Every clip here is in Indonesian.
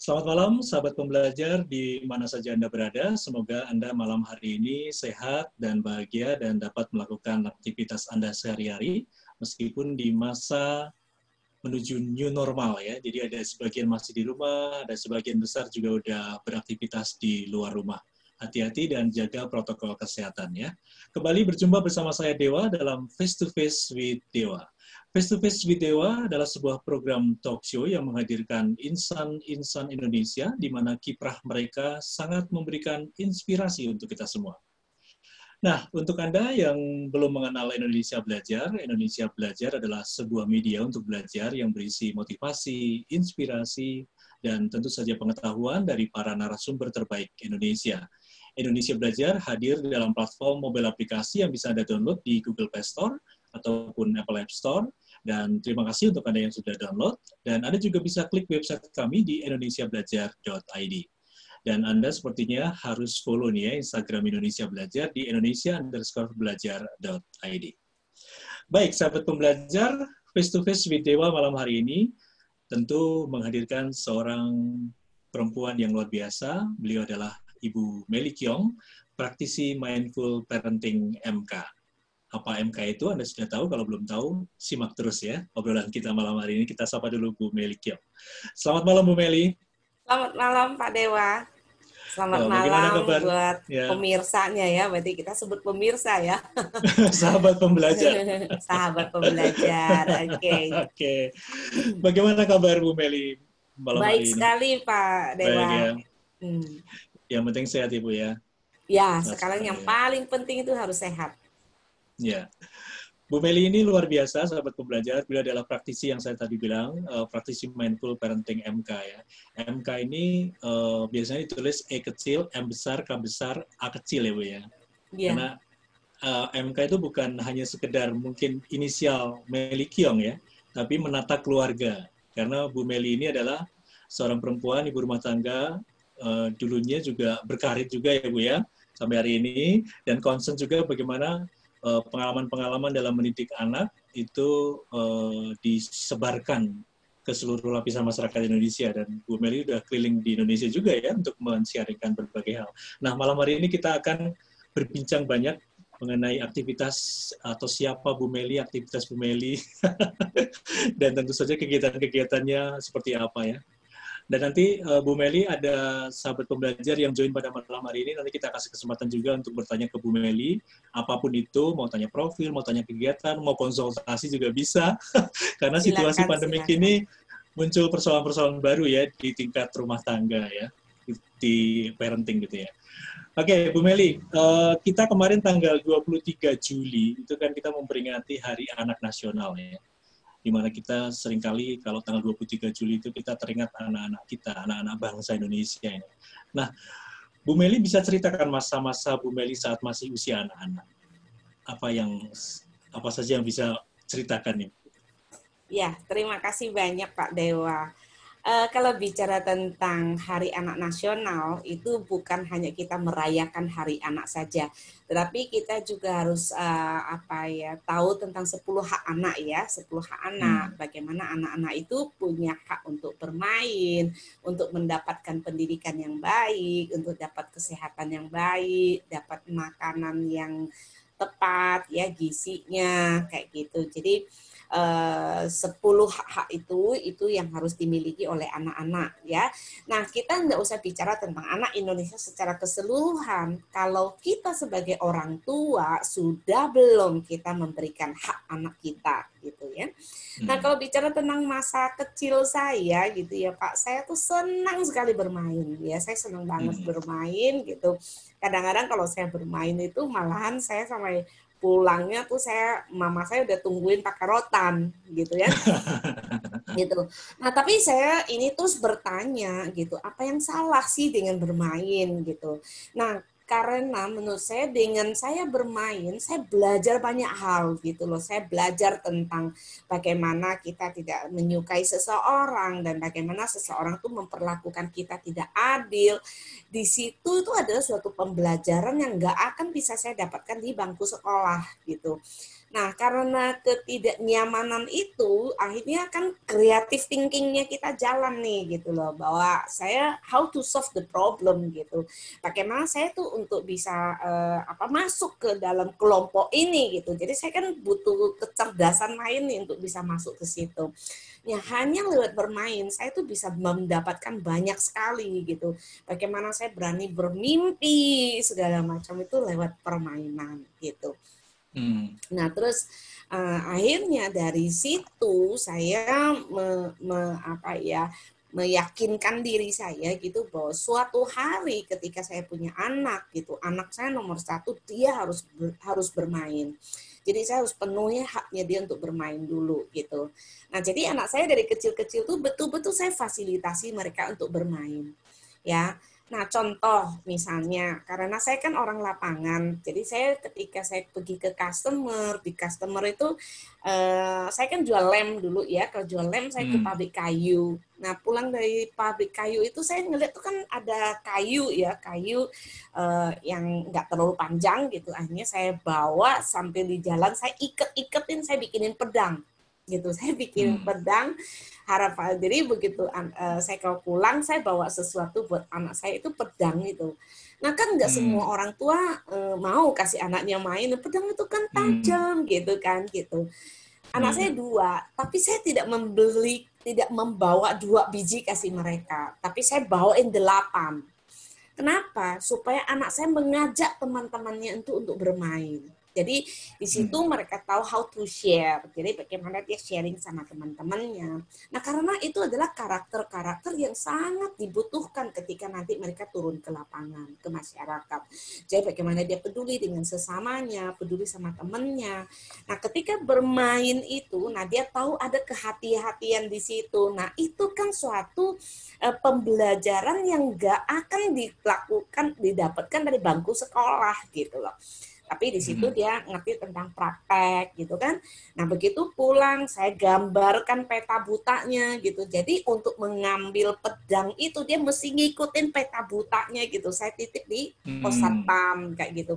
Selamat malam, sahabat pembelajar di mana saja Anda berada. Semoga Anda malam hari ini sehat dan bahagia dan dapat melakukan aktivitas Anda sehari-hari, meskipun di masa menuju new normal ya. Jadi ada sebagian masih di rumah, ada sebagian besar juga udah beraktivitas di luar rumah. Hati-hati dan jaga protokol kesehatan ya. Kembali berjumpa bersama saya Dewa dalam Face to Face with Dewa. Face to Face with Dewa adalah sebuah program talk show yang menghadirkan insan-insan Indonesia di mana kiprah mereka sangat memberikan inspirasi untuk kita semua. Nah, untuk Anda yang belum mengenal Indonesia Belajar adalah sebuah media untuk belajar yang berisi motivasi, inspirasi, dan tentu saja pengetahuan dari para narasumber terbaik Indonesia. Indonesia Belajar hadir dalam platform mobile aplikasi yang bisa Anda download di Google Play Store ataupun Apple App Store. Dan terima kasih untuk Anda yang sudah download. Dan Anda juga bisa klik website kami di indonesiabelajar.id. Dan Anda sepertinya harus follow nih ya Instagram Indonesia Belajar di indonesia_belajar.id. Baik, sahabat pembelajar, Face to Face with Dewa malam hari ini tentu menghadirkan seorang perempuan yang luar biasa. Beliau adalah Ibu Melly Kyong, praktisi Mindful Parenting MK. Apa MK itu? Anda sudah tahu, kalau belum tahu, simak terus ya obrolan kita malam hari ini. Kita sapa dulu Bu Melly Kyong. Selamat malam Bu Melly. Selamat malam Pak Dewa. Selamat malam kabar? Buat pemirsanya ya, berarti kita sebut pemirsa ya. Sahabat pembelajar. Sahabat pembelajar, oke. Oke. Bagaimana kabar Bu Melly malam Baik hari ini? Sekali Pak Dewa. Baik ya. Yang penting sehat Ibu ya. Ya, sekarang yang paling penting itu harus sehat. Ya. Bu Melly ini luar biasa, sahabat pembelajar. Beliau adalah praktisi yang saya tadi bilang, praktisi Mindful Parenting MK ya. MK ini biasanya ditulis E kecil, M besar, K besar, A kecil ya Bu ya. Yeah. Karena MK itu bukan hanya sekedar mungkin inisial Melly Kyong ya, tapi menata keluarga. Karena Bu Melly ini adalah seorang perempuan, ibu rumah tangga, dulunya juga berkarir juga ya Bu ya, sampai hari ini, dan concern juga bagaimana pengalaman-pengalaman dalam mendidik anak itu disebarkan ke seluruh lapisan masyarakat Indonesia, dan Bu Melly udah keliling di Indonesia juga ya untuk mensiarkan berbagai hal. Nah, malam hari ini kita akan berbincang banyak mengenai aktivitas atau siapa Bu Melly, aktivitas Bu Melly, dan tentu saja kegiatan-kegiatannya seperti apa ya. Dan nanti Bu Melly ada sahabat pembelajar yang join pada malam hari ini, nanti kita kasih kesempatan juga untuk bertanya ke Bu Melly, apapun itu, mau tanya profil, mau tanya kegiatan, mau konsultasi juga bisa, karena situasi pandemik ini muncul persoalan-persoalan baru ya di tingkat rumah tangga ya, di parenting gitu ya. Oke, Bu Melly, kita kemarin tanggal 23 Juli, itu kan kita memperingati Hari Anak Nasional ya, di mana kita seringkali kalau tanggal 23 Juli itu kita teringat anak-anak kita, anak-anak bangsa Indonesia ini. Nah, Bu Melly bisa ceritakan masa-masa Bu Melly saat masih usia anak-anak. Apa saja yang bisa ceritakan nih? Ya, terima kasih banyak Pak Dewa. Kalau bicara tentang Hari Anak Nasional, itu bukan hanya kita merayakan Hari Anak saja, tetapi kita juga harus tahu tentang 10 hak anak ya, 10 hak anak. Bagaimana anak-anak itu punya hak untuk bermain, untuk mendapatkan pendidikan yang baik, untuk dapat kesehatan yang baik, dapat makanan yang tepat ya, gizinya kayak gitu. Jadi 10 hak itu yang harus dimiliki oleh anak-anak ya. Nah, kita nggak usah bicara tentang anak Indonesia secara keseluruhan. Kalau kita sebagai orang tua sudah belum kita memberikan hak anak kita gitu ya. Nah, kalau bicara tentang masa kecil saya gitu ya Pak, saya tuh senang sekali bermain ya. Saya senang banget bermain gitu. Kadang-kadang kalau saya bermain itu malahan saya sampai pulangnya tuh mama saya udah tungguin pakai rotan gitu ya. Gitu. Nah, tapi saya ini terus bertanya gitu, apa yang salah sih dengan bermain gitu. Nah, karena menurut saya dengan saya bermain, saya belajar banyak hal gitu loh. Saya belajar tentang bagaimana kita tidak menyukai seseorang dan bagaimana seseorang itu memperlakukan kita tidak adil. Di situ itu adalah suatu pembelajaran yang nggak akan bisa saya dapatkan di bangku sekolah gitu. Nah, karena ketidaknyamanan itu, akhirnya kan creative thinking-nya kita jalan nih gitu loh, bahwa saya how to solve the problem gitu. Bagaimana saya tuh untuk bisa masuk ke dalam kelompok ini gitu. Jadi saya kan butuh kecerdasan lain nih untuk bisa masuk ke situ. Ya, hanya lewat bermain saya tuh bisa mendapatkan banyak sekali gitu. Bagaimana saya berani bermimpi segala macam itu lewat permainan gitu. Nah, terus akhirnya dari situ saya meyakinkan diri saya gitu bahwa suatu hari ketika saya punya anak gitu, anak saya nomor satu dia harus bermain. Jadi saya harus penuhi haknya dia untuk bermain dulu gitu. Nah, jadi anak saya dari kecil-kecil tuh betul-betul saya fasilitasi mereka untuk bermain. Ya. Nah, contoh misalnya, karena saya kan orang lapangan, jadi saya ketika saya pergi ke customer, di customer itu saya kan jual lem dulu ya, kalau jual lem saya ke pabrik kayu. Nah, pulang dari pabrik kayu itu saya ngeliat tuh kan ada kayu ya, kayu yang nggak terlalu panjang gitu. Akhirnya saya bawa sampai di jalan, saya iket-iketin, saya bikinin pedang gitu. Saya bikin pedang harapan. Jadi begitu saya kalau pulang saya bawa sesuatu buat anak saya itu pedang itu. Nah kan nggak semua orang tua mau kasih anaknya main pedang itu kan tajam gitu kan gitu. Anak saya 2, tapi saya tidak membawa 2 biji kasih mereka, tapi saya bawain 8. Kenapa? Supaya anak saya mengajak teman-temannya untuk bermain. Jadi di situ mereka tahu how to share. Jadi bagaimana dia sharing sama teman-temannya. Nah, karena itu adalah karakter-karakter yang sangat dibutuhkan ketika nanti mereka turun ke lapangan, ke masyarakat. Jadi bagaimana dia peduli dengan sesamanya, peduli sama temannya. Nah, ketika bermain itu, nah dia tahu ada kehati-hatian di situ. Nah, itu kan suatu pembelajaran yang nggak akan didapatkan dari bangku sekolah gitu loh. Tapi di situ dia ngerti tentang praktek gitu kan. Nah, begitu pulang saya gambarkan peta butanya gitu. Jadi untuk mengambil pedang itu dia mesti ngikutin peta butanya gitu. Saya titip di pos satpam kayak gitu.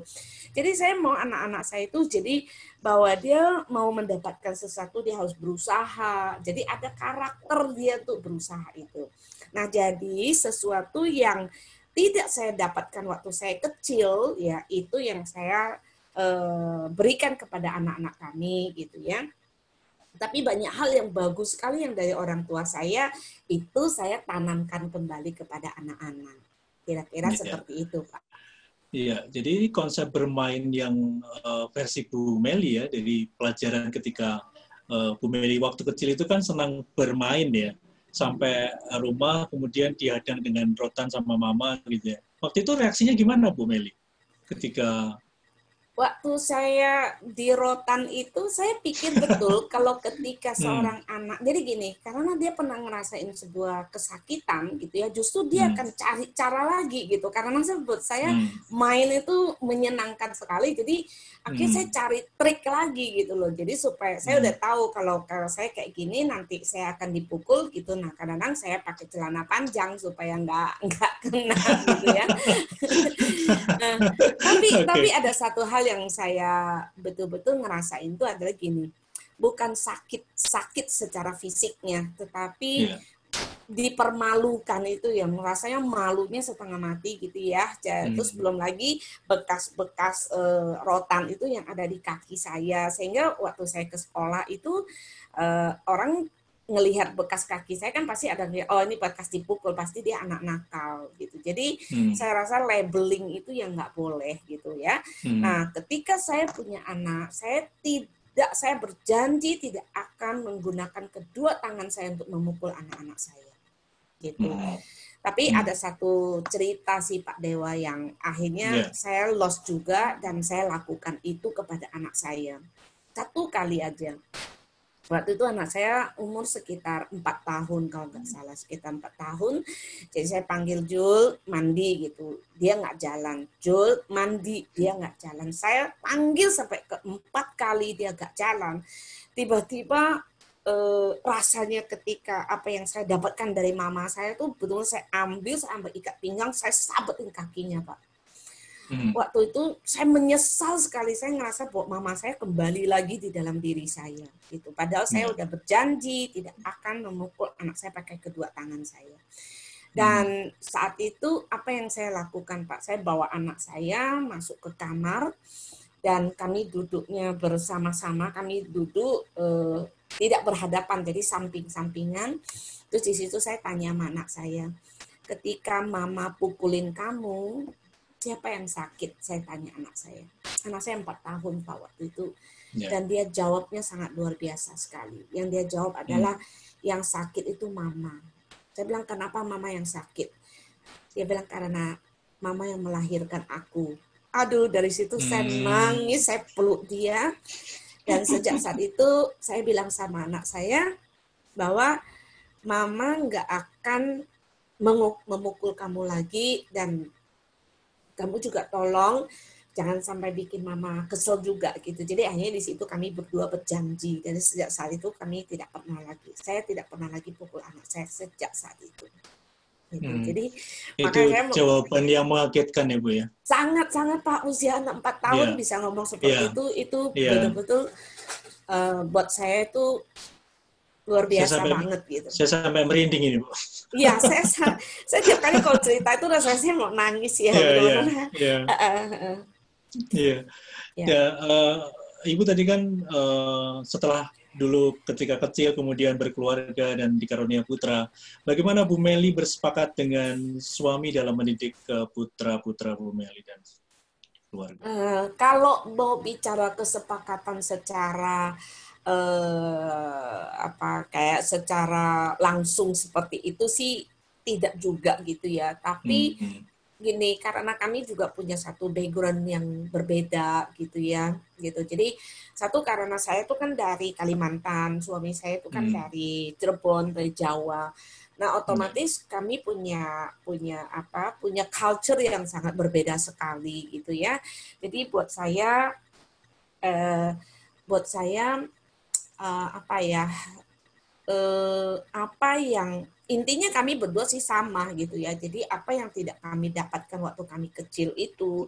Jadi saya mau anak-anak saya itu jadi bahwa dia mau mendapatkan sesuatu dia harus berusaha. Jadi ada karakter dia untuk berusaha itu. Nah, jadi sesuatu yang tidak saya dapatkan waktu saya kecil, ya itu yang saya berikan kepada anak-anak kami gitu ya. Tapi banyak hal yang bagus sekali yang dari orang tua saya itu saya tanamkan kembali kepada anak-anak. Kira-kira seperti itu, Pak. Iya, jadi konsep bermain yang versi Bu Meli ya, dari pelajaran ketika Bu Meli waktu kecil itu kan senang bermain ya, sampai rumah kemudian dihadang dengan rotan sama mama gitu ya. Waktu itu reaksinya gimana Bu Meli ketika Waktu saya di rotan itu, saya pikir betul kalau ketika seorang anak, jadi gini, karena dia pernah ngerasain sebuah kesakitan gitu ya, justru dia akan cari cara lagi gitu. Karena buat saya main itu menyenangkan sekali, jadi akhirnya saya cari trik lagi gitu loh. Jadi supaya saya udah tahu kalau saya kayak gini nanti saya akan dipukul gitu. Nah kadang-kadang saya pakai celana panjang supaya nggak kena gitu ya. Nah, tapi ada satu hal yang saya betul-betul ngerasain itu adalah gini, bukan sakit secara fisiknya, tetapi dipermalukan itu ya, rasanya malunya setengah mati gitu ya. Terus belum lagi bekas-bekas rotan itu yang ada di kaki saya, sehingga waktu saya ke sekolah itu orang ngelihat bekas kaki saya kan pasti ada oh ini bekas dipukul, pasti dia anak nakal gitu. Jadi saya rasa labeling itu yang nggak boleh gitu ya. Nah ketika saya punya anak, saya berjanji tidak akan menggunakan kedua tangan saya untuk memukul anak-anak saya gitu. Tapi ada satu cerita sih Pak Dewa yang akhirnya saya lost juga dan saya lakukan itu kepada anak saya. 1 kali aja. Waktu itu anak saya umur sekitar 4 tahun kalau nggak salah, sekitar 4 tahun. Jadi saya panggil Jul, mandi gitu. Dia nggak jalan. Jul, mandi. Dia nggak jalan. Saya panggil sampai ke 4 kali dia nggak jalan. Tiba-tiba rasanya ketika apa yang saya dapatkan dari mama saya tuh betul-betul saya ambil ikat pinggang, saya sabetin kakinya Pak. waktu itu saya menyesal sekali, saya ngerasa bahwa mama saya kembali lagi di dalam diri saya gitu. Padahal saya udah berjanji tidak akan memukul anak saya pakai kedua tangan saya. Dan saat itu apa yang saya lakukan, Pak? Saya bawa anak saya masuk ke kamar dan kami duduknya bersama-sama, kami duduk tidak berhadapan, jadi samping-sampingan. Terus di situ saya tanya sama anak saya, ketika mama pukulin kamu, siapa yang sakit? Saya tanya anak saya. Anak saya 4 tahun, Pak, waktu itu. Dan dia jawabnya sangat luar biasa sekali. Yang dia jawab adalah, yang sakit itu mama. Saya bilang, kenapa mama yang sakit? Dia bilang, karena mama yang melahirkan aku. Aduh, dari situ saya nangis, saya peluk dia. Dan sejak saat itu, saya bilang sama anak saya, bahwa mama nggak akan memukul kamu lagi, dan kamu juga tolong jangan sampai bikin mama kesel juga gitu. Jadi akhirnya di situ kami berdua berjanji. Dan sejak saat itu kami tidak pernah lagi. Saya tidak pernah lagi pukul anak saya sejak saat itu. Gitu. Jadi itu jawaban yang mengagetkan ya Bu ya. Sangat-sangat Pak, usia anak 4 tahun bisa ngomong seperti itu betul-betul buat saya itu luar biasa banget gitu. Saya sampai merinding ini Bu. Iya, saya tiap kali kalau cerita itu rasanya saya mau nangis ya. Iya. Ya, Ibu tadi kan setelah dulu ketika kecil kemudian berkeluarga dan dikarunia putra, bagaimana Bu Meli bersepakat dengan suami dalam mendidik putra-putra Bu Meli dan keluarga? Kalau mau bicara kesepakatan secara kayak secara langsung seperti itu sih tidak juga gitu ya, tapi gini, karena kami juga punya satu background yang berbeda gitu ya, gitu. Jadi satu karena saya itu kan dari Kalimantan, suami saya itu kan dari Cirebon, dari Jawa. Nah, otomatis kami punya culture yang sangat berbeda sekali gitu ya. Jadi buat saya apa yang intinya kami berdua sih sama gitu ya. Jadi apa yang tidak kami dapatkan waktu kami kecil itu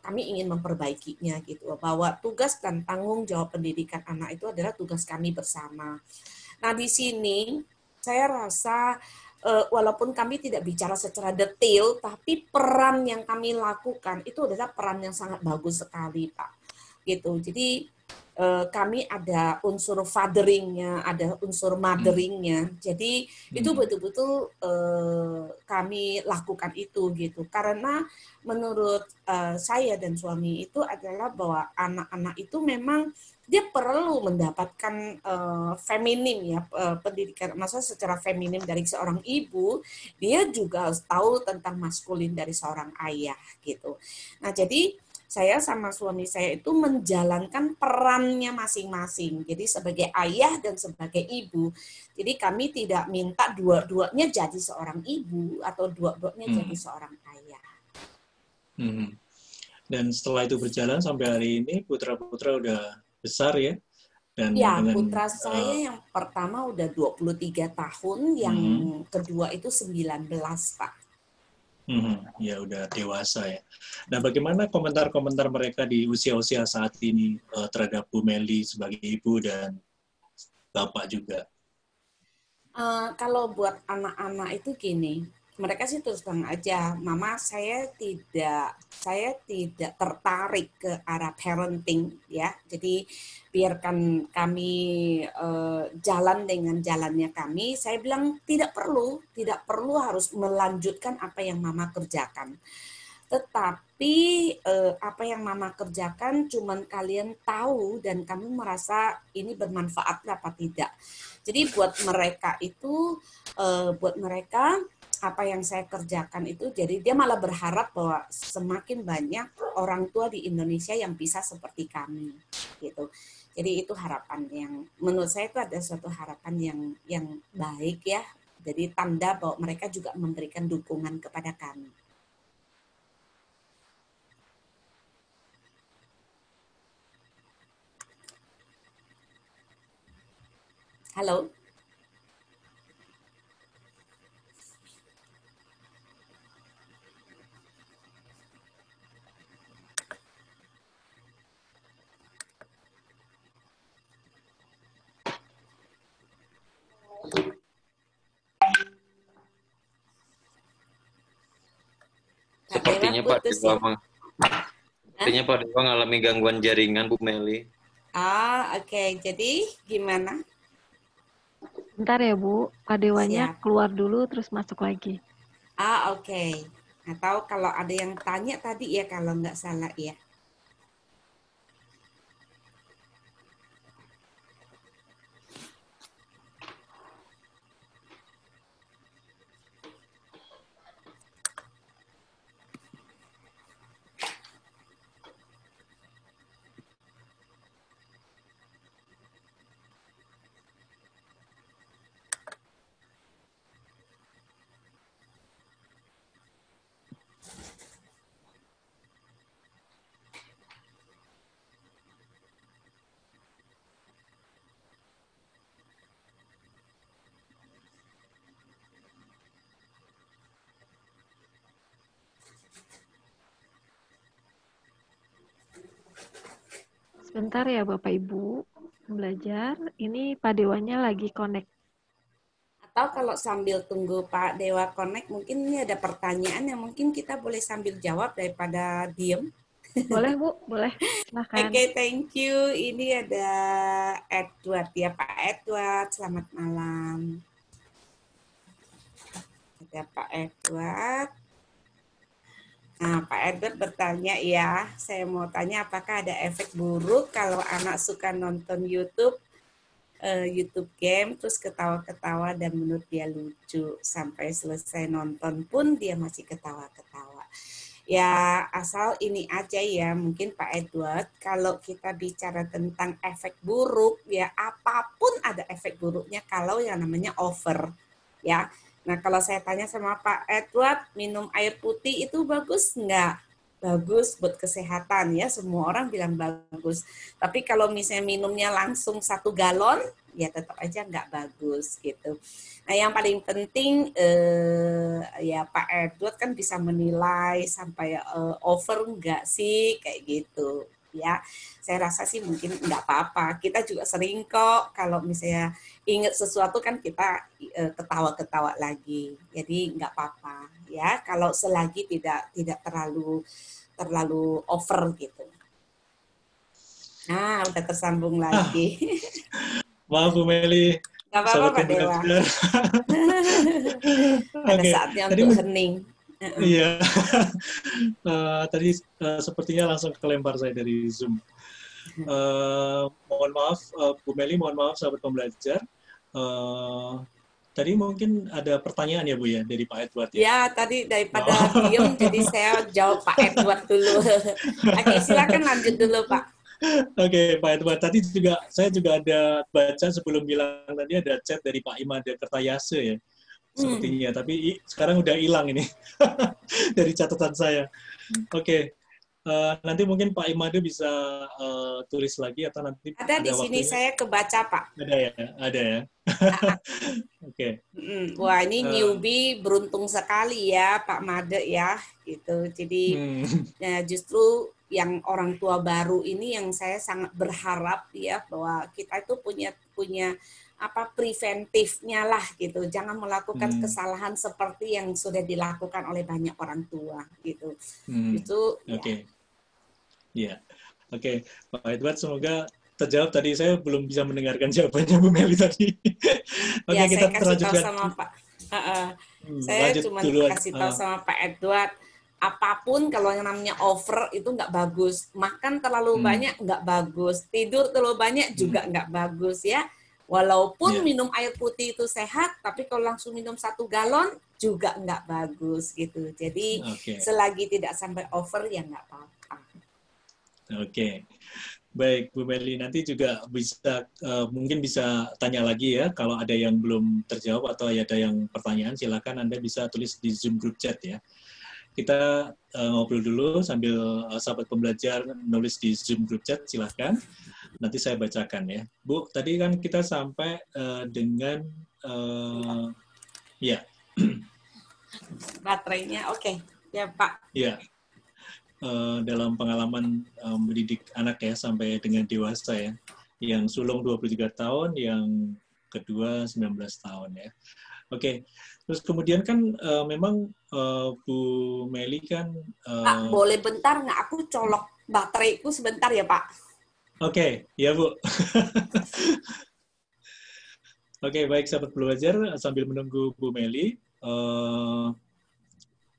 kami ingin memperbaikinya gitu. Bahwa tugas dan tanggung jawab pendidikan anak itu adalah tugas kami bersama. Nah di sini saya rasa walaupun kami tidak bicara secara detail, tapi peran yang kami lakukan itu adalah peran yang sangat bagus sekali Pak. Gitu. Jadi kami ada unsur fatheringnya, ada unsur motheringnya. Jadi itu betul-betul kami lakukan itu gitu. Karena menurut saya dan suami itu adalah bahwa anak-anak itu memang dia perlu mendapatkan feminim ya, pendidikan, maksudnya secara feminim dari seorang ibu, dia juga harus tahu tentang maskulin dari seorang ayah gitu. Nah jadi saya sama suami saya itu menjalankan perannya masing-masing. Jadi sebagai ayah dan sebagai ibu. Jadi kami tidak minta dua-duanya jadi seorang ibu atau dua-duanya jadi seorang ayah. Dan setelah itu berjalan sampai hari ini, putra-putra udah besar ya? Dan ya, dengan, putra saya yang pertama udah 23 tahun, yang kedua itu 19, Pak. Ya udah dewasa ya. Nah, bagaimana komentar-komentar mereka di usia-usia saat ini terhadap Bu Meli sebagai ibu dan bapak juga? Kalau buat anak-anak itu gini, mereka sih terus terang aja, Mama saya tidak tertarik ke arah parenting ya. Jadi biarkan kami jalan dengan jalannya kami. Saya bilang tidak perlu harus melanjutkan apa yang Mama kerjakan. Tetapi apa yang Mama kerjakan cuman kalian tahu dan kamu merasa ini bermanfaat apa tidak. Jadi buat mereka itu, apa yang saya kerjakan itu, jadi dia malah berharap bahwa semakin banyak orang tua di Indonesia yang bisa seperti kami, gitu. Jadi itu harapan yang menurut saya itu ada suatu harapan yang baik ya. Jadi tanda bahwa mereka juga memberikan dukungan kepada kami. Halo. Dewa Sepertinya Pak putus Dewa, ya. sepertinya Pak Dewa ngalami gangguan jaringan, Bu Meli. Oke. Jadi gimana? Bentar ya Bu, Pak Dewanya Siap. keluar dulu terus masuk lagi. Oke. Atau kalau ada yang tanya tadi ya, kalau nggak salah ya. Sebentar ya Bapak Ibu belajar. Ini Pak Dewanya lagi connect. Atau kalau sambil tunggu Pak Dewa connect, mungkin ini ada pertanyaan yang mungkin kita boleh sambil jawab daripada diem. Boleh Bu, boleh. Silakan. Oke, thank you. Ini ada Edward ya, Pak Edward. Selamat malam. Ada Pak Edward. Nah, Pak Edward bertanya ya, saya mau tanya apakah ada efek buruk kalau anak suka nonton YouTube game, terus ketawa-ketawa dan menurut dia lucu. Sampai selesai nonton pun dia masih ketawa-ketawa. Ya, asal ini aja ya, mungkin Pak Edward, kalau kita bicara tentang efek buruk, ya apapun ada efek buruknya kalau yang namanya over. Ya, nah kalau saya tanya sama Pak Edward, minum air putih itu bagus nggak? Bagus buat kesehatan ya, semua orang bilang bagus. Tapi kalau misalnya minumnya langsung 1 galon, ya tetap aja nggak bagus gitu. Nah yang paling penting ya Pak Edward kan bisa menilai sampai over nggak sih kayak gitu ya. Saya rasa sih mungkin nggak apa-apa. Kita juga sering kok kalau misalnya ingat sesuatu kan kita ketawa-ketawa lagi. Jadi nggak apa-apa ya kalau selagi tidak terlalu over gitu. Nah, udah tersambung lagi. Maaf Bu Meli. Gak apa-apa Pak Dewa. Ada saatnya untuk hening. Iya. Tadi sepertinya langsung kelempar saya dari Zoom. Mohon maaf Bu Meli, mohon maaf sahabat pembelajar. Tadi mungkin ada pertanyaan ya Bu ya dari Pak Edward ya? Ya, tadi daripada diem jadi saya jawab Pak Edward dulu. Oke, silakan lanjut dulu Pak. Oke, Pak Edward. Tadi juga saya juga ada baca sebelum bilang tadi ada chat dari Pak Imade Kertayase ya, sepertinya. Tapi sekarang udah hilang ini dari catatan saya. Oke, nanti mungkin Pak Imade bisa tulis lagi atau nanti ada di sini waktunya. Saya kebaca Pak. Ada ya. Oke. Wah ini newbie beruntung sekali ya Pak Made ya, gitu. Jadi ya, justru yang orang tua baru ini yang saya sangat berharap ya bahwa kita itu punya apa preventifnya lah gitu, jangan melakukan kesalahan seperti yang sudah dilakukan oleh banyak orang tua gitu. Itu Oke. Ya. Oke, Pak Edward, semoga terjawab. Tadi saya belum bisa mendengarkan jawabannya Bu Meli tadi. Oke, ya, kita saya kasih tahu lanjutkan. sama Pak. Saya cuma kasih tahu sama Pak Edward. Apapun kalau yang namanya over itu nggak bagus. Makan terlalu banyak nggak bagus. Tidur terlalu banyak juga nggak bagus ya. Walaupun minum air putih itu sehat, tapi kalau langsung minum 1 galon juga nggak bagus gitu. Jadi selagi tidak sampai over ya nggak apa-apa. Oke. Baik, Bu Meli, nanti juga bisa mungkin bisa tanya lagi ya kalau ada yang belum terjawab atau ada yang pertanyaan, silakan Anda bisa tulis di Zoom group chat ya. Kita ngobrol dulu sambil sahabat pembelajar nulis di Zoom group chat, silahkan. Nanti saya bacakan ya. Bu, tadi kan kita sampai dengan ya. Baterainya oke. Ya, Pak. Ya. Dalam pengalaman mendidik anak ya sampai dengan dewasa ya. Yang sulung 23 tahun, yang kedua 19 tahun ya. Oke, Terus kemudian kan memang Bu Meli kan Pak, boleh bentar nggak? Aku colok bateraiku sebentar ya, Pak. Oke, ya Bu. Oke, baik sahabat belajar, sambil menunggu Bu Meli,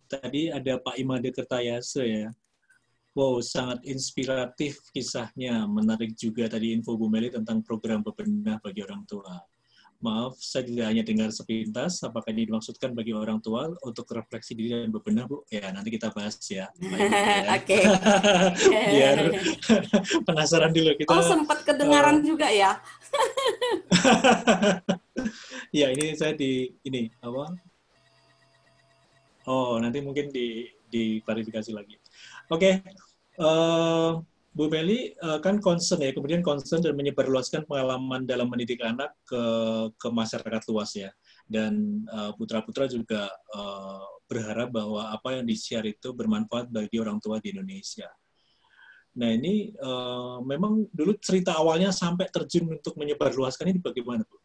tadi ada Pak Imade Kertayase ya. Wow, sangat inspiratif kisahnya, menarik juga tadi info Bu Meli tentang program bebenah bagi orang tua. Maaf, saya tidak hanya dengar sepintas, apakah ini dimaksudkan bagi orang tua untuk refleksi diri dan bebenah, Bu? Ya, nanti kita bahas ya. Oke. Biar penasaran dulu. Kita, sempat kedengaran juga ya? Ya, ini saya ini, apa? Oh, nanti mungkin diklarifikasi lagi. Oke. Bu Meli kan concern ya, kemudian concern dan menyebarluaskan pengalaman dalam mendidik anak ke masyarakat luas ya. Dan putra-putra juga berharap bahwa apa yang di-share itu bermanfaat bagi orang tua di Indonesia. Nah ini memang dulu cerita awalnya sampai terjun untuk menyebarluaskan ini bagaimana, Bu?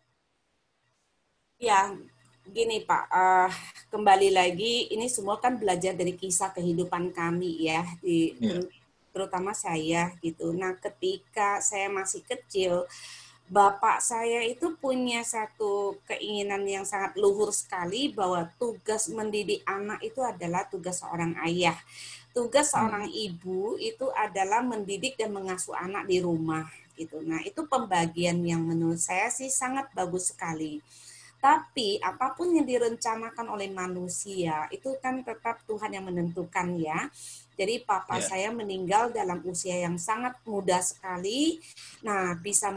Ya, gini Pak, kembali lagi ini semua kan belajar dari kisah kehidupan kami ya, terutama saya gitu. Nah, ketika saya masih kecil, bapak saya itu punya satu keinginan yang sangat luhur sekali bahwa tugas mendidik anak itu adalah tugas seorang ayah. Tugas seorang ibu itu adalah mendidik dan mengasuh anak di rumah gitu. Nah, itu pembagian yang menurut saya sih sangat bagus sekali. Tapi apapun yang direncanakan oleh manusia itu kan tetap Tuhan yang menentukan ya. Jadi papa saya meninggal dalam usia yang sangat muda sekali. Nah, bisa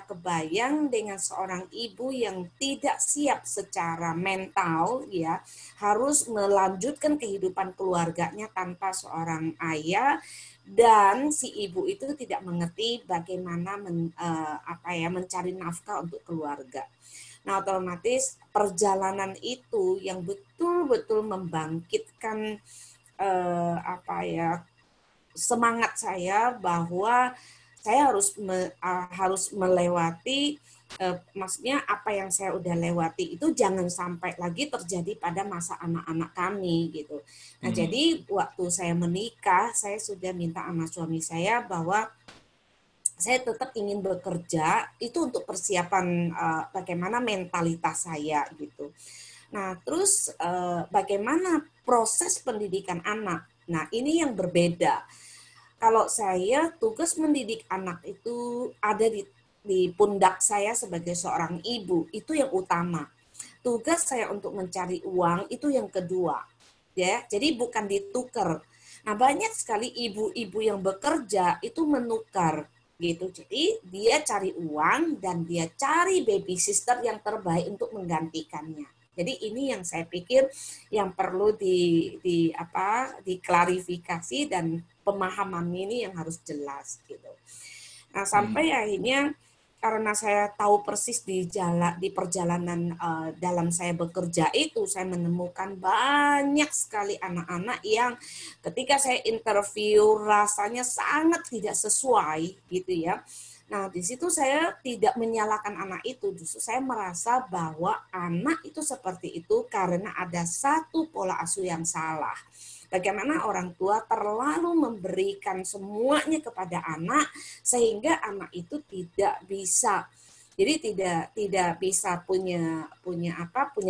kebayang dengan seorang ibu yang tidak siap secara mental ya, harus melanjutkan kehidupan keluarganya tanpa seorang ayah, dan si ibu itu tidak mengerti bagaimana mencari nafkah untuk keluarga. Nah, otomatis perjalanan itu yang betul-betul membangkitkan semangat saya bahwa saya harus melewati, maksudnya apa yang saya udah lewati itu jangan sampai lagi terjadi pada masa anak-anak kami gitu. Nah, jadi waktu saya menikah, saya sudah minta sama suami saya bahwa saya tetap ingin bekerja itu untuk persiapan bagaimana mentalitas saya gitu. Nah, terus bagaimana proses pendidikan anak? Nah, ini yang berbeda. Kalau saya tugas mendidik anak itu ada di pundak saya sebagai seorang ibu, itu yang utama. Tugas saya untuk mencari uang itu yang kedua. Ya, jadi bukan ditukar. Nah, banyak sekali ibu-ibu yang bekerja itu menukar gitu. Jadi dia cari uang dan dia cari baby sister yang terbaik untuk menggantikannya. Jadi ini yang saya pikir yang perlu diklarifikasi dan pemahaman ini yang harus jelas gitu. Nah, sampai akhirnya karena saya tahu persis di perjalanan dalam saya bekerja itu, saya menemukan banyak sekali anak-anak yang ketika saya interview rasanya sangat tidak sesuai gitu ya. Nah, di situ saya tidak menyalahkan anak itu, justru saya merasa bahwa anak itu seperti itu karena ada satu pola asuh yang salah. Bagaimana orang tua terlalu memberikan semuanya kepada anak sehingga anak itu tidak bisa, jadi tidak bisa punya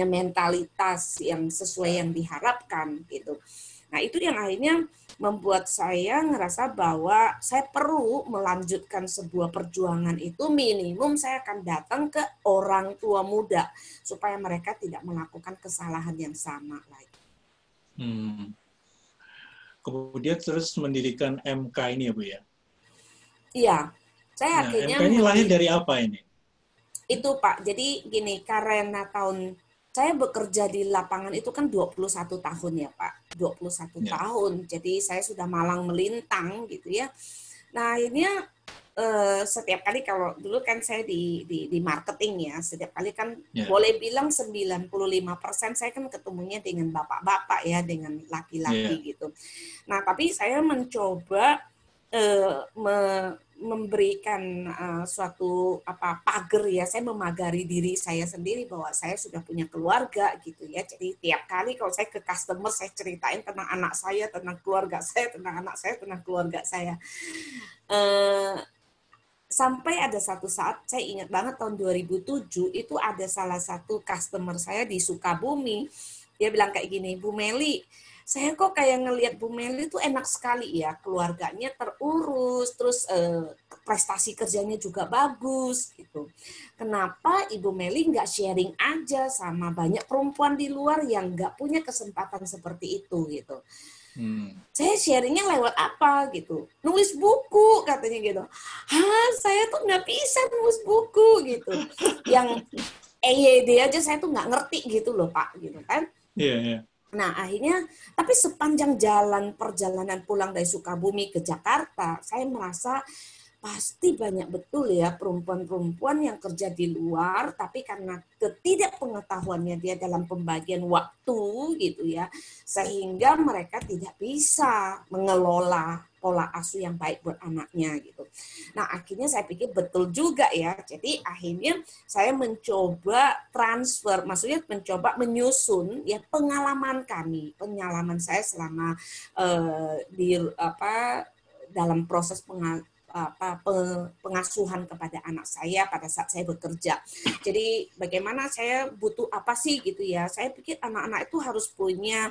mentalitas yang sesuai yang diharapkan gitu. Nah, itu yang akhirnya membuat saya ngerasa bahwa saya perlu melanjutkan sebuah perjuangan itu, minimum saya akan datang ke orang tua muda supaya mereka tidak melakukan kesalahan yang sama lagi. Kemudian terus mendirikan MK ini ya Bu ya? Iya, saya akhirnya MK ini lahir dari apa ini? Itu Pak, jadi gini, karena saya bekerja di lapangan itu kan 21 tahun ya Pak, 21 tahun, jadi saya sudah malang melintang gitu ya. Nah ini setiap kali, kalau dulu kan saya di marketing ya, setiap kali kan boleh bilang 95% saya kan ketemunya dengan bapak-bapak ya, dengan laki-laki gitu. Nah tapi saya mencoba memberikan suatu pagar ya, saya memagari diri saya sendiri bahwa saya sudah punya keluarga gitu ya. Jadi tiap kali kalau saya ke customer, saya ceritain tentang anak saya, tentang keluarga saya, tentang anak saya, tentang keluarga saya. Sampai ada satu saat, saya ingat banget tahun 2007, itu ada salah satu customer saya di Sukabumi. Dia bilang kayak gini, Bu Meli, saya kok kayak ngelihat Bu Meli itu enak sekali ya, keluarganya terurus, terus prestasi kerjanya juga bagus gitu. Kenapa Ibu Meli nggak sharing aja sama banyak perempuan di luar yang nggak punya kesempatan seperti itu gitu. Saya sharingnya lewat apa gitu, nulis buku katanya gitu. Saya tuh nggak bisa nulis buku gitu, yang EYD aja saya tuh nggak ngerti gitu loh Pak gitu kan. Iya. Nah akhirnya, tapi sepanjang perjalanan pulang dari Sukabumi ke Jakarta, saya merasa pasti banyak betul ya perempuan-perempuan yang kerja di luar, tapi karena ketidakpengetahuannya dia dalam pembagian waktu gitu ya, sehingga mereka tidak bisa mengelola pola asuh yang baik buat anaknya gitu. Nah akhirnya saya pikir betul juga ya, jadi akhirnya saya mencoba transfer, maksudnya mencoba menyusun ya pengalaman saya selama dalam proses pengasuhan kepada anak saya pada saat saya bekerja. Jadi bagaimana saya butuh apa sih gitu ya. Saya pikir anak-anak itu harus punya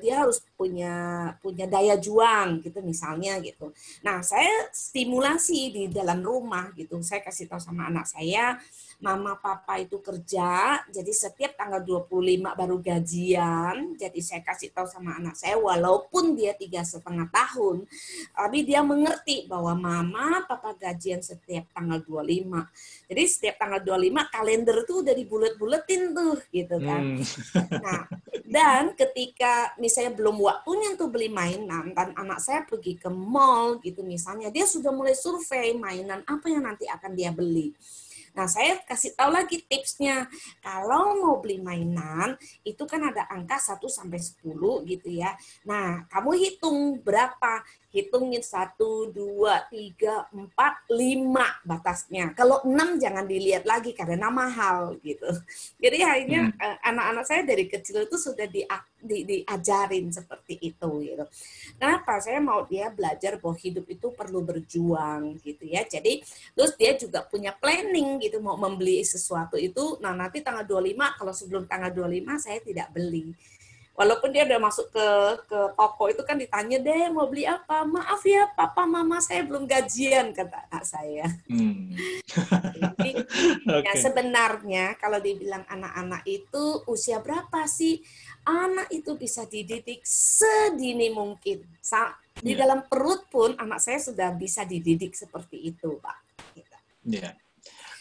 dia harus punya daya juang gitu misalnya gitu. Nah, saya stimulasi di dalam rumah gitu. Saya kasih tahu sama anak saya, mama papa itu kerja, jadi setiap tanggal 25 baru gajian. Jadi saya kasih tahu sama anak saya, walaupun dia 3,5 tahun, tapi dia mengerti bahwa mama papa gajian setiap tanggal 25. Jadi setiap tanggal 25 kalender itu udah dibulet-buletin tuh gitu kan. Nah, dan ketika misalnya belum waktunya untuk beli mainan dan anak saya pergi ke mall gitu misalnya, dia sudah mulai survei mainan apa yang nanti akan dia beli. Nah, saya kasih tahu lagi tipsnya. Kalau mau beli mainan, itu kan ada angka 1 sampai 10 gitu ya. Nah, kamu hitung berapa? Hitungin 1, 2, 3, 4, 5 batasnya. Kalau 6 jangan dilihat lagi karena mahal gitu. Jadi akhirnya anak-anak saya dari kecil itu sudah diajarin seperti itu gitu. Kenapa? Saya mau dia belajar bahwa hidup itu perlu berjuang gitu ya. Jadi terus dia juga punya planning gitu, mau membeli sesuatu itu, nah nanti tanggal 25, kalau sebelum tanggal 25 saya tidak beli. Walaupun dia udah masuk ke toko itu kan ditanya deh mau beli apa, maaf ya papa mama saya belum gajian kata anak saya. Jadi, ya sebenarnya kalau dibilang anak-anak itu usia berapa sih? Anak itu bisa dididik sedini mungkin. Di dalam perut pun anak saya sudah bisa dididik seperti itu, Pak. Ya,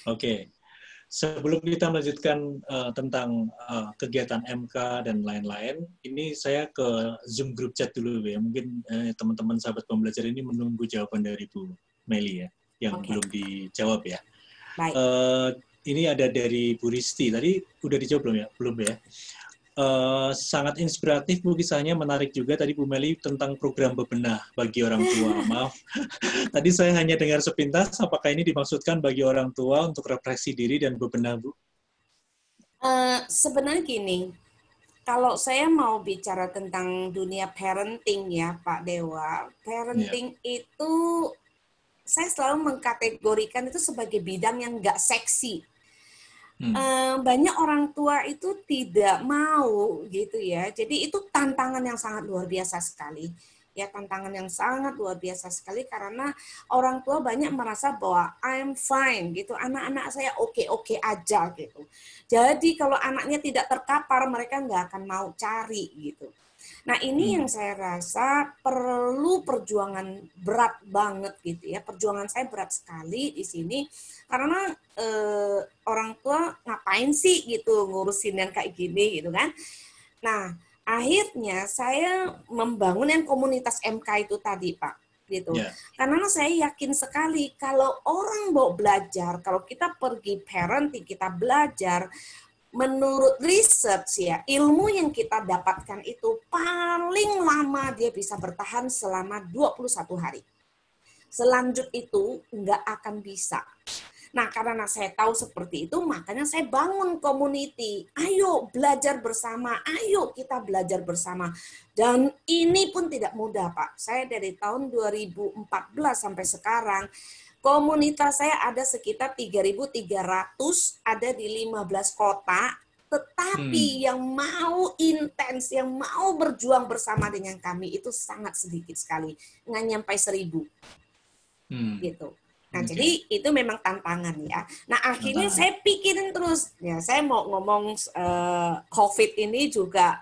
oke. Sebelum kita melanjutkan tentang kegiatan MK dan lain-lain, ini saya ke Zoom group chat dulu ya. Mungkin teman-teman sahabat pembelajar ini menunggu jawaban dari Bu Meli ya, yang belum dijawab ya. Baik. Ini ada dari Bu Risti. Tadi udah dijawab belum ya? Belum ya. Sangat inspiratif Bu kisahnya, menarik juga tadi Bu Meli tentang program bebenah bagi orang tua. Maaf, tadi saya hanya dengar sepintas, apakah ini dimaksudkan bagi orang tua untuk refleksi diri dan bebenah Bu? Sebenarnya gini, kalau saya mau bicara tentang dunia parenting ya Pak Dewa, parenting itu saya selalu mengkategorikan itu sebagai bidang yang nggak seksi. Banyak orang tua itu tidak mau gitu ya. Jadi itu tantangan yang sangat luar biasa sekali. Ya, tantangan yang sangat luar biasa sekali karena orang tua banyak merasa bahwa I'm fine gitu. Anak-anak saya oke-oke aja gitu. Jadi kalau anaknya tidak terkapar, mereka nggak akan mau cari gitu. Nah, ini yang saya rasa perlu perjuangan berat banget gitu ya. Perjuangan saya berat sekali di sini karena orang tua ngapain sih gitu ngurusin yang kayak gini gitu kan. Nah, akhirnya saya membangun yang komunitas MK itu tadi, Pak. Gitu. Karena saya yakin sekali kalau orang mau belajar, kalau kita pergi parenting, kita belajar, menurut research ya, ilmu yang kita dapatkan itu paling lama dia bisa bertahan selama 21 hari. Selanjut itu nggak akan bisa. Nah, karena saya tahu seperti itu, makanya saya bangun community. Ayo belajar bersama, ayo kita belajar bersama. Dan ini pun tidak mudah, Pak. Saya dari tahun 2014 sampai sekarang, komunitas saya ada sekitar 3.300, ada di 15 kota. Tetapi yang mau intens, yang mau berjuang bersama dengan kami itu sangat sedikit sekali. Nggak nyampe 1.000. Gitu. Nah, jadi itu memang tantangan ya. Nah, akhirnya saya pikirin terus. Ya, saya mau ngomong COVID ini juga,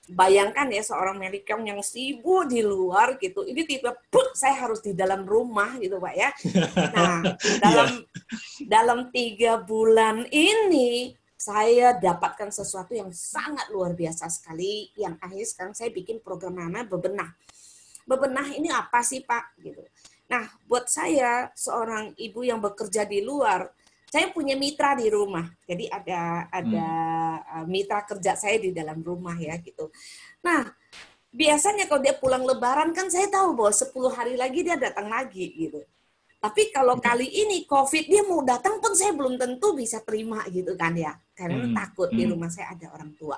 bayangkan ya seorang Melikong yang sibuk di luar gitu. Ini tiba-tiba saya harus di dalam rumah gitu, Pak ya. Nah, dalam 3 bulan ini saya dapatkan sesuatu yang sangat luar biasa sekali. Yang akhirnya sekarang saya bikin program namanya Bebenah. Bebenah ini apa sih, Pak? Gitu. Nah, buat saya, seorang ibu yang bekerja di luar, saya punya mitra di rumah. Jadi ada mitra kerja saya di dalam rumah ya gitu. Nah, biasanya kalau dia pulang Lebaran kan saya tahu bahwa 10 hari lagi dia datang lagi gitu. Tapi kalau kali ini COVID dia mau datang pun saya belum tentu bisa terima gitu kan ya. Karena takut di rumah saya ada orang tua.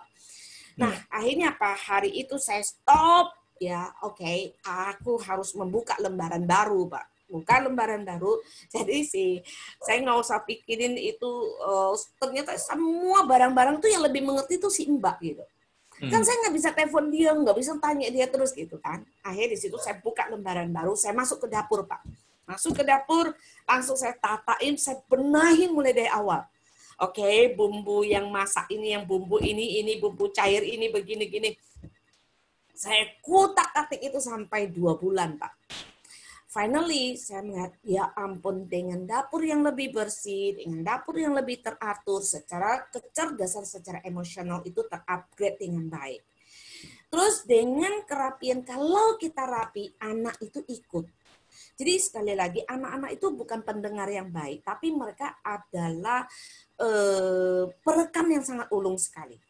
Nah, akhirnya apa? Hari itu saya stop. Ya, oke, aku harus membuka lembaran baru, Pak. Buka lembaran baru, jadi saya nggak usah pikirin itu, ternyata semua barang-barang tuh yang lebih mengerti tuh si Mbak gitu. Kan saya nggak bisa telepon dia, nggak bisa tanya dia terus gitu kan. Akhirnya di situ saya buka lembaran baru, saya masuk ke dapur, Pak. Masuk ke dapur, langsung saya tatain, saya benahin mulai dari awal. Oke, bumbu yang masak ini, yang bumbu ini bumbu cair ini, begini-gini. Saya kutak-atik itu sampai 2 bulan, Pak. Finally, saya melihat, ya ampun, dengan dapur yang lebih bersih, dengan dapur yang lebih teratur, secara kecerdasan, secara emosional itu terupgrade dengan baik. Terus dengan kerapian, kalau kita rapi, anak itu ikut. Jadi sekali lagi, anak-anak itu bukan pendengar yang baik, tapi mereka adalah perekam yang sangat ulung sekali.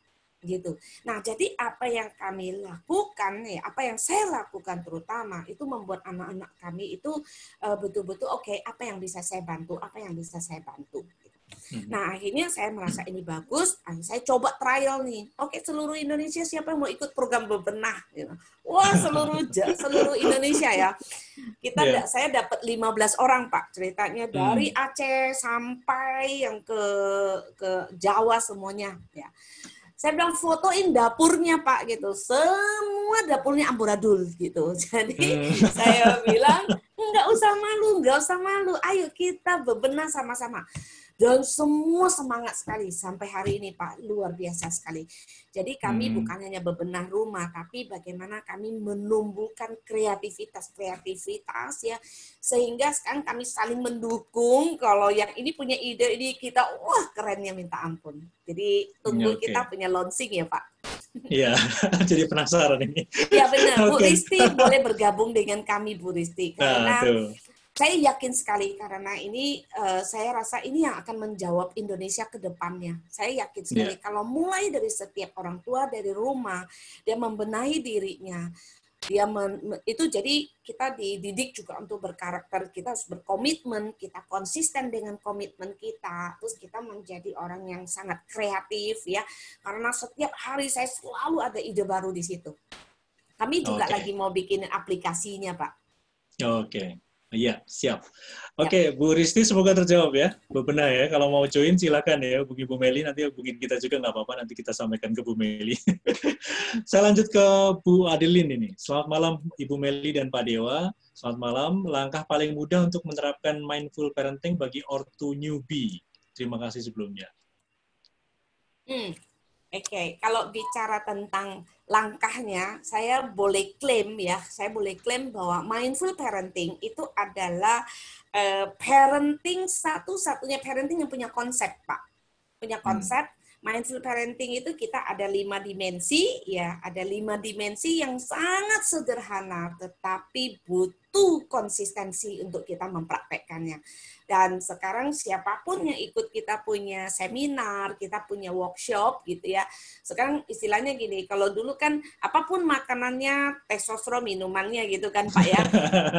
Gitu. Nah, jadi apa yang kami lakukan, apa yang saya lakukan terutama itu membuat anak-anak kami itu betul-betul oke, apa yang bisa saya bantu, apa yang bisa saya bantu. Nah, akhirnya saya merasa ini bagus, saya coba trial nih. Oke, seluruh Indonesia siapa yang mau ikut program Bebenah? Wah, seluruh Indonesia ya. Saya dapat 15 orang, Pak, ceritanya dari Aceh sampai yang ke Jawa semuanya ya. Saya bilang fotoin dapurnya, Pak, gitu. Semua dapurnya amburadul gitu. Jadi saya bilang nggak usah malu. Ayo kita bebenah sama-sama. Dan semua semangat sekali sampai hari ini, Pak, luar biasa sekali. Jadi kami bukan hanya bebenah rumah, tapi bagaimana kami menumbuhkan kreativitas ya, sehingga sekarang kami saling mendukung. Kalau yang ini punya ide ini kita, wah kerennya minta ampun. Jadi tunggu kita punya launching ya, Pak. Iya, jadi penasaran ini. Ya benar, Bu Risti boleh bergabung dengan kami, Bu Risti, karena saya yakin sekali karena ini saya rasa ini yang akan menjawab Indonesia ke depannya. Saya yakin sekali kalau mulai dari setiap orang tua dari rumah dia membenahi dirinya, itu jadi kita dididik juga untuk berkarakter, kita harus berkomitmen, kita konsisten dengan komitmen kita, terus kita menjadi orang yang sangat kreatif ya. Karena setiap hari saya selalu ada ide baru di situ. Kami juga lagi mau bikin aplikasinya, Pak. Oke. Iya, siap. Oke, Bu Risti semoga terjawab ya. Bebenah ya, kalau mau join silakan ya, hubungi Bu Meli, nanti hubungin kita juga nggak apa-apa, nanti kita sampaikan ke Bu Meli. Saya lanjut ke Bu Adeline ini. Selamat malam Ibu Meli dan Pak Dewa. Selamat malam, langkah paling mudah untuk menerapkan mindful parenting bagi ortu newbie. Terima kasih sebelumnya. Oke, kalau bicara tentang langkahnya, saya boleh klaim bahwa mindful parenting itu adalah parenting satu-satunya parenting yang punya konsep, Pak. Punya konsep. Mindful parenting itu kita ada 5 dimensi, ya, ada 5 dimensi yang sangat sederhana, tetapi butuh butuh konsistensi untuk kita mempraktekkannya. Dan sekarang siapapun yang ikut kita punya seminar, kita punya workshop gitu ya. Sekarang istilahnya gini, kalau dulu kan apapun makanannya, teh sosro minumannya gitu kan Pak ya.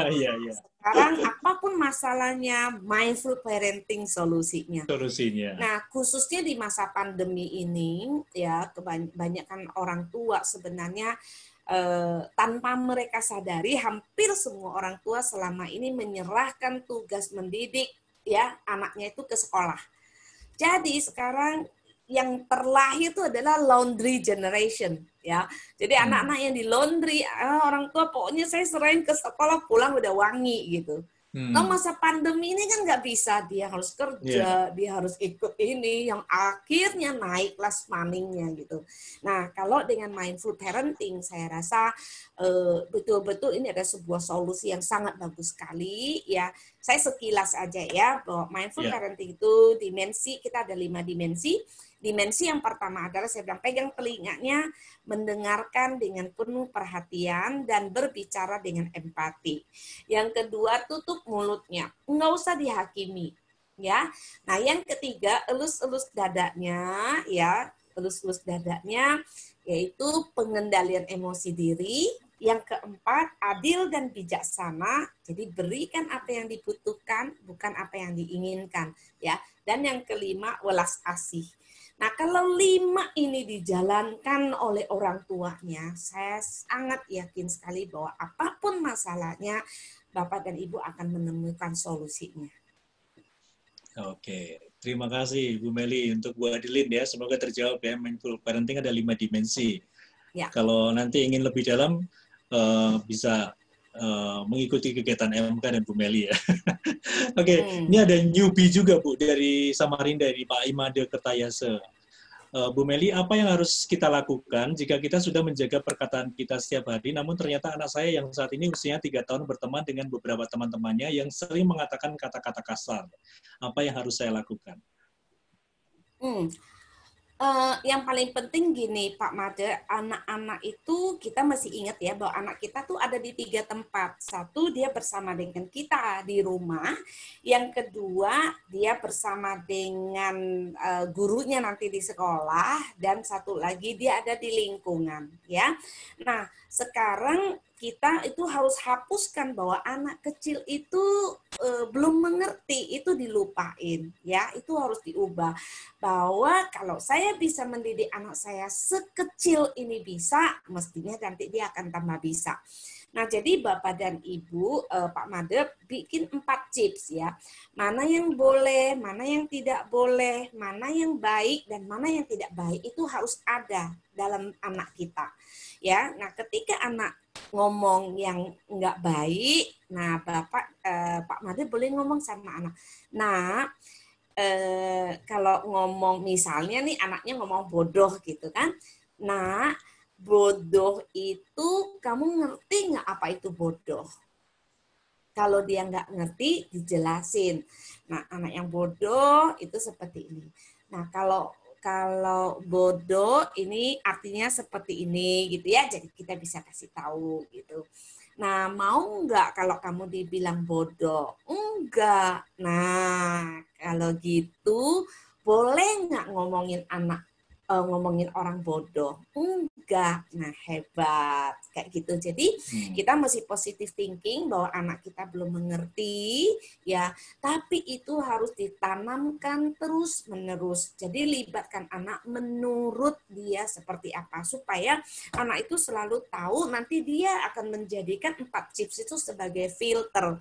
Iya, iya. Sekarang apapun masalahnya, mindful parenting solusinya. Solusinya. Nah, khususnya di masa pandemi ini, ya kebanyakan orang tua sebenarnya tanpa mereka sadari, hampir semua orang tua selama ini menyerahkan tugas mendidik ya anaknya itu ke sekolah. Jadi sekarang yang terlahir itu adalah laundry generation ya. Jadi anak-anak yang di laundry, orang tua pokoknya saya serahin ke sekolah, pulang udah wangi gitu. Nah, masa pandemi ini kan nggak bisa, dia harus kerja, dia harus ikut ini, yang akhirnya naik kelas maningnya gitu. Nah, kalau dengan mindful parenting, saya rasa betul-betul ini ada sebuah solusi yang sangat bagus sekali. Ya, saya sekilas aja ya, bahwa mindful parenting itu dimensi, kita ada 5 dimensi. Dimensi yang pertama adalah saya bilang pegang telinganya, mendengarkan dengan penuh perhatian dan berbicara dengan empati. Yang kedua, tutup mulutnya, nggak usah dihakimi, ya. Nah, yang ketiga, elus-elus dadanya, ya, elus-elus dadanya, yaitu pengendalian emosi diri. Yang keempat, adil dan bijaksana. Jadi berikan apa yang dibutuhkan, bukan apa yang diinginkan, ya. Dan yang kelima, welas asih. Nah, kalau 5 ini dijalankan oleh orang tuanya, saya sangat yakin sekali bahwa apapun masalahnya, Bapak dan Ibu akan menemukan solusinya. Oke, terima kasih Bu Meli untuk Bu Adilin ya. Semoga terjawab ya. Mindful parenting ada 5 dimensi. Ya. Kalau nanti ingin lebih dalam, bisa mengikuti kegiatan MK dan Bu Meli ya. Oke, ini ada newbie juga Bu dari Samarinda, dari Pak Imade Kertayase. Bu Meli, apa yang harus kita lakukan jika kita sudah menjaga perkataan kita setiap hari, namun ternyata anak saya yang saat ini usianya 3 tahun berteman dengan beberapa teman-temannya yang sering mengatakan kata-kata kasar. Apa yang harus saya lakukan? Yang paling penting gini Pak Made, anak-anak itu kita masih ingat ya bahwa anak kita tuh ada di 3 tempat. Satu, dia bersama dengan kita di rumah. Yang kedua, dia bersama dengan gurunya nanti di sekolah. Dan satu lagi, dia ada di lingkungan. Ya. Nah, sekarang kita itu harus hapuskan bahwa anak kecil itu belum mengerti, itu dilupain, ya, itu harus diubah. Bahwa kalau saya bisa mendidik anak saya sekecil ini bisa, mestinya nanti dia akan tambah bisa. Nah, jadi Bapak dan Ibu, Pak Made bikin 4 chips ya. Mana yang boleh, mana yang tidak boleh, mana yang baik dan mana yang tidak baik itu harus ada dalam anak kita. Ya, nah ketika anak ngomong yang nggak baik, nah Pak Made boleh ngomong sama anak. Nah, kalau ngomong misalnya nih anaknya ngomong bodoh gitu kan. Nah, bodoh itu kamu ngerti nggak apa itu bodoh? Kalau dia nggak ngerti, dijelasin. Nah, anak yang bodoh itu seperti ini. Nah, kalau bodoh ini artinya seperti ini gitu ya. Jadi kita bisa kasih tahu gitu. Nah, mau nggak kalau kamu dibilang bodoh? Enggak. Nah, kalau gitu boleh nggak ngomongin ngomongin orang bodoh? Enggak. Nah, hebat. Kayak gitu. Jadi, kita mesti positive thinking bahwa anak kita belum mengerti, ya, tapi itu harus ditanamkan terus-menerus. Jadi, libatkan anak menurut dia seperti apa, supaya anak itu selalu tahu nanti dia akan menjadikan 4 chips itu sebagai filter.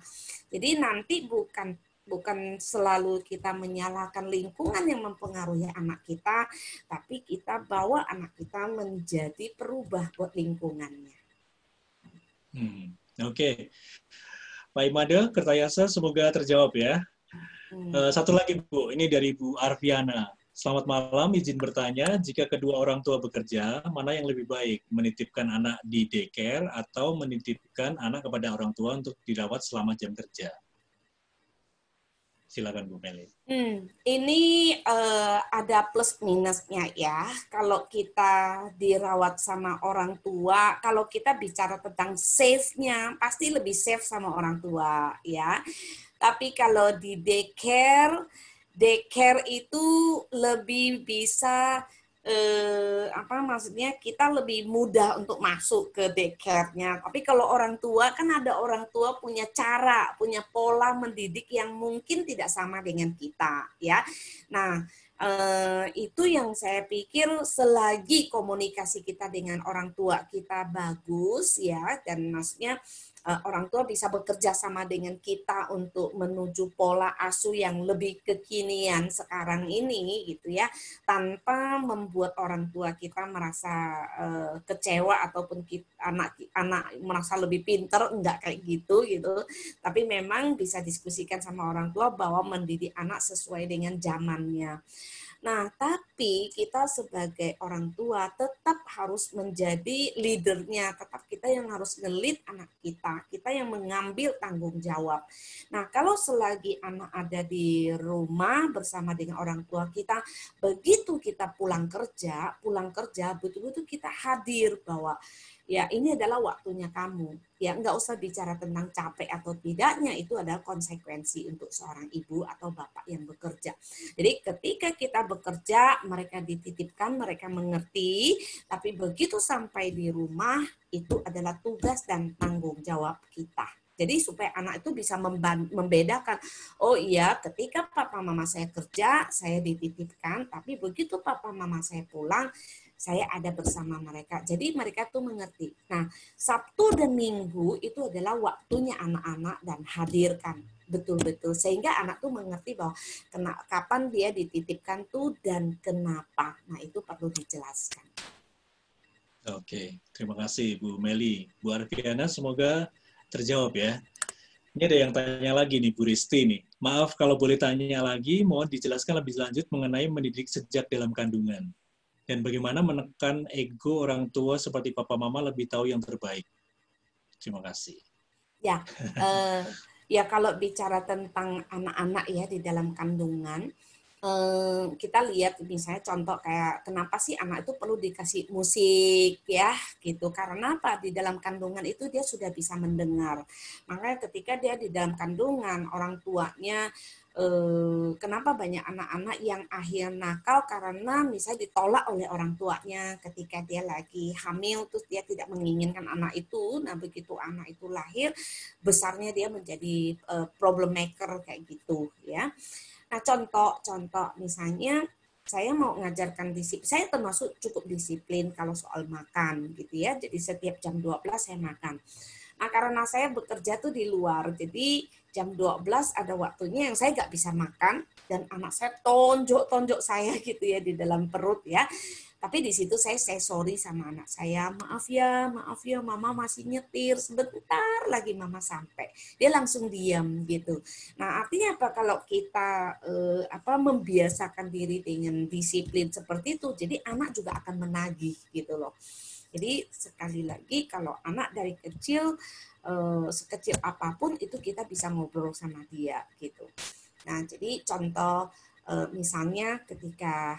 Jadi, nanti bukan selalu kita menyalahkan lingkungan yang mempengaruhi anak kita, tapi kita bawa anak kita menjadi perubah buat lingkungannya. Oke. Pak Imade Kertayase, semoga terjawab ya. Satu lagi Bu, ini dari Bu Arviana. Selamat malam, izin bertanya, jika kedua orang tua bekerja, mana yang lebih baik? Menitipkan anak di daycare atau menitipkan anak kepada orang tua untuk dirawat selama jam kerja? Silakan Bu Meli. Ini ada plus minusnya ya. Kalau kita dirawat sama orang tua, kalau kita bicara tentang safe-nya, pasti lebih safe sama orang tua ya. Tapi kalau di daycare itu lebih bisa maksudnya kita lebih mudah untuk masuk ke daycare-nya. Tapi kalau orang tua kan ada orang tua punya cara, punya pola mendidik yang mungkin tidak sama dengan kita ya. Nah, itu yang saya pikir selagi komunikasi kita dengan orang tua kita bagus ya, dan maksudnya orang tua bisa bekerja sama dengan kita untuk menuju pola asuh yang lebih kekinian sekarang ini gitu ya, tanpa membuat orang tua kita merasa kecewa ataupun anak merasa lebih pinter, enggak kayak gitu. Tapi memang bisa diskusikan sama orang tua bahwa mendidik anak sesuai dengan zamannya. Nah, tapi kita sebagai orang tua tetap harus menjadi leadernya, tetap kita yang harus nge-lead anak kita yang mengambil tanggung jawab. Nah, kalau selagi anak ada di rumah bersama dengan orang tua kita, begitu kita pulang kerja, betul-betul kita hadir bahwa ya ini adalah waktunya kamu. Ya nggak usah bicara tentang capek atau tidaknya, itu adalah konsekuensi untuk seorang ibu atau bapak yang bekerja. Jadi ketika kita bekerja, mereka dititipkan, mereka mengerti, tapi begitu sampai di rumah, itu adalah tugas dan tanggung jawab kita. Jadi supaya anak itu bisa membedakan, oh iya ketika papa mama saya kerja, saya dititipkan, tapi begitu papa mama saya pulang, saya ada bersama mereka. Jadi mereka tuh mengerti. Nah, Sabtu dan Minggu itu adalah waktunya anak-anak dan hadirkan betul-betul. Sehingga anak tuh mengerti bahwa kapan dia dititipkan tuh dan kenapa. Nah, itu perlu dijelaskan. Oke, terima kasih Bu Meli. Bu Arfiana, semoga terjawab ya. Ini ada yang tanya lagi nih Bu Risti nih. Maaf kalau boleh tanya lagi, mohon dijelaskan lebih lanjut mengenai mendidik sejak dalam kandungan. Dan bagaimana menekan ego orang tua seperti papa mama lebih tahu yang terbaik. Terima kasih. Ya, ya kalau bicara tentang anak-anak ya di dalam kandungan, kita lihat misalnya contoh kayak kenapa sih anak itu perlu dikasih musik ya gitu, karena apa, di dalam kandungan itu dia sudah bisa mendengar. Makanya ketika dia di dalam kandungan, orang tuanya kenapa banyak anak-anak yang akhir nakal karena misalnya ditolak oleh orang tuanya ketika dia lagi hamil, terus dia tidak menginginkan anak itu. Nah begitu anak itu lahir, besarnya dia menjadi problem maker kayak gitu ya. Nah, contoh misalnya saya mau mengajarkan disiplin, saya termasuk cukup disiplin kalau soal makan gitu ya. Jadi setiap jam 12 saya makan. Nah, karena saya bekerja tuh di luar, jadi jam 12 ada waktunya yang saya nggak bisa makan dan anak saya tonjok saya gitu ya di dalam perut ya. Tapi di situ saya say sorry sama anak saya, maaf ya, mama masih nyetir, sebentar lagi mama sampai. Dia langsung diam gitu. Nah, artinya apa, kalau kita membiasakan diri dengan disiplin seperti itu, jadi anak juga akan menagih gitu loh. Jadi sekali lagi kalau anak dari kecil, sekecil apapun itu kita bisa ngobrol sama dia gitu. Nah, jadi contoh misalnya ketika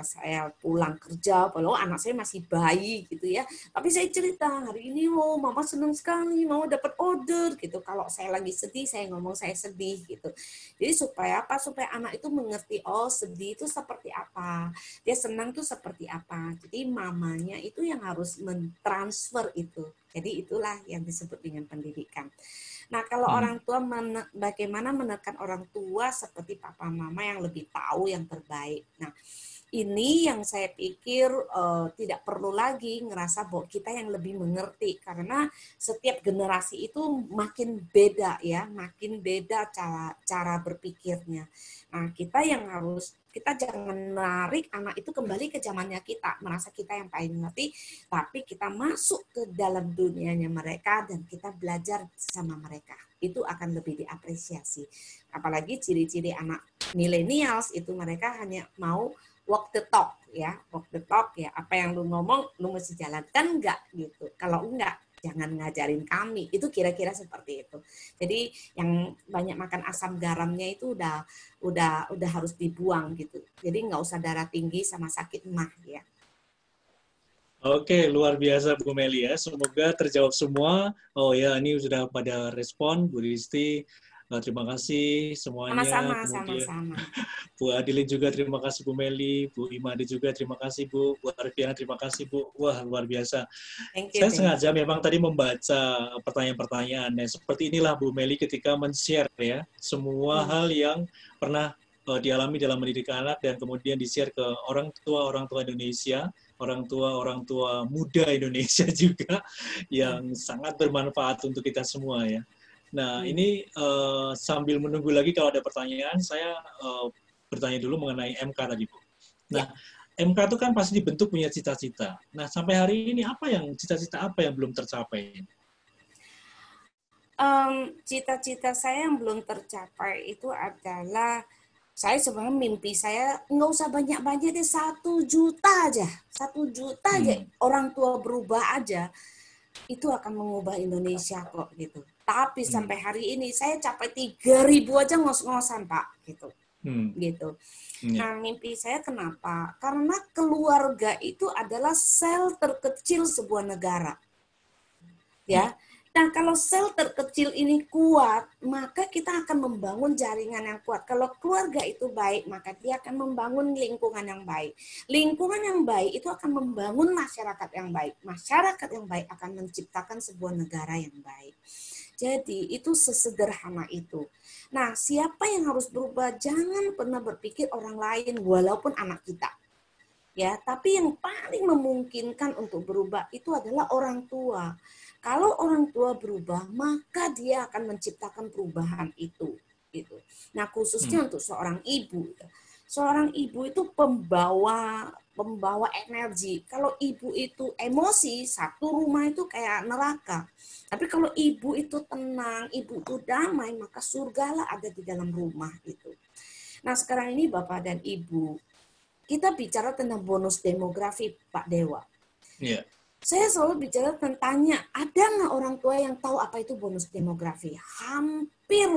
saya pulang kerja, walau anak saya masih bayi gitu ya, tapi saya cerita hari ini, oh mama senang sekali, mama dapat order gitu. Kalau saya lagi sedih, saya ngomong saya sedih gitu. Jadi supaya apa? Supaya anak itu mengerti, oh sedih itu seperti apa, dia senang itu seperti apa. Jadi mamanya itu yang harus mentransfer itu. Jadi itulah yang disebut dengan pendidikan. Nah, kalau orang tua, bagaimana menekan orang tua seperti papa mama yang lebih tahu yang terbaik. Nah, ini yang saya pikir tidak perlu lagi ngerasa bahwa kita yang lebih mengerti, karena setiap generasi itu makin beda ya, makin beda cara berpikirnya. Nah, kita jangan menarik anak itu kembali ke zamannya kita, merasa kita yang paling mengerti, tapi kita masuk ke dalam dunianya mereka dan kita belajar sama mereka. Itu akan lebih diapresiasi. Apalagi ciri-ciri anak millennials itu mereka hanya mau walk the talk ya, apa yang lu ngomong lu mesti jalankan enggak gitu. Kalau enggak, jangan ngajarin kami. Itu kira-kira seperti itu. Jadi yang banyak makan asam garamnya itu udah harus dibuang gitu. Jadi nggak usah darah tinggi sama sakit mah ya. Oke, luar biasa Bu Meli ya. Semoga terjawab semua. Oh ya, ini sudah pada respon Bu Risti. Terima kasih semuanya. Sama-sama, Kemudian sama-sama. Bu Adilin juga terima kasih Bu Meli, Bu Imade juga terima kasih Bu, Bu Arfiana terima kasih Bu. Wah, luar biasa. Thank you, Saya thank sengaja you. memang tadi membaca pertanyaan-pertanyaan. Nah, seperti inilah Bu Meli ketika men-share ya semua hal yang pernah dialami dalam mendidik anak dan kemudian di-share ke orang tua Indonesia, orang tua muda Indonesia juga yang sangat bermanfaat untuk kita semua ya. Nah, ini sambil menunggu lagi kalau ada pertanyaan, saya bertanya dulu mengenai MK tadi, Bu. Nah, MK itu kan pasti dibentuk punya cita-cita. Nah, sampai hari ini cita-cita apa yang belum tercapai? Cita-cita saya yang belum tercapai itu adalah saya sebenarnya mimpi saya nggak usah banyak-banyak deh, 1 juta aja. 1 juta aja orang tua berubah aja. Itu akan mengubah Indonesia kok gitu. Tapi sampai hari ini saya capai 3.000 aja ngos-ngosan Pak gitu. Gitu. Nah, mimpi saya kenapa? Karena keluarga itu adalah sel terkecil sebuah negara. Ya. Nah, kalau sel terkecil ini kuat, maka kita akan membangun jaringan yang kuat. Kalau keluarga itu baik, maka dia akan membangun lingkungan yang baik. Lingkungan yang baik itu akan membangun masyarakat yang baik. Masyarakat yang baik akan menciptakan sebuah negara yang baik. Jadi, itu sesederhana itu. Nah, siapa yang harus berubah? Jangan pernah berpikir orang lain, walaupun anak kita. Ya, tapi yang paling memungkinkan untuk berubah itu adalah orang tua. Kalau orang tua berubah, maka dia akan menciptakan perubahan itu. Gitu. Nah, khususnya untuk seorang ibu. Seorang ibu itu pembawa energi. Kalau ibu itu emosi, satu rumah itu kayak neraka. Tapi kalau ibu itu tenang, ibu itu damai, maka surgalah ada di dalam rumah itu. Nah, sekarang ini Bapak dan Ibu, kita bicara tentang bonus demografi, Pak Dewa. Iya. Saya selalu bicara tentangnya, ada nggak orang tua yang tahu apa itu bonus demografi? Hampir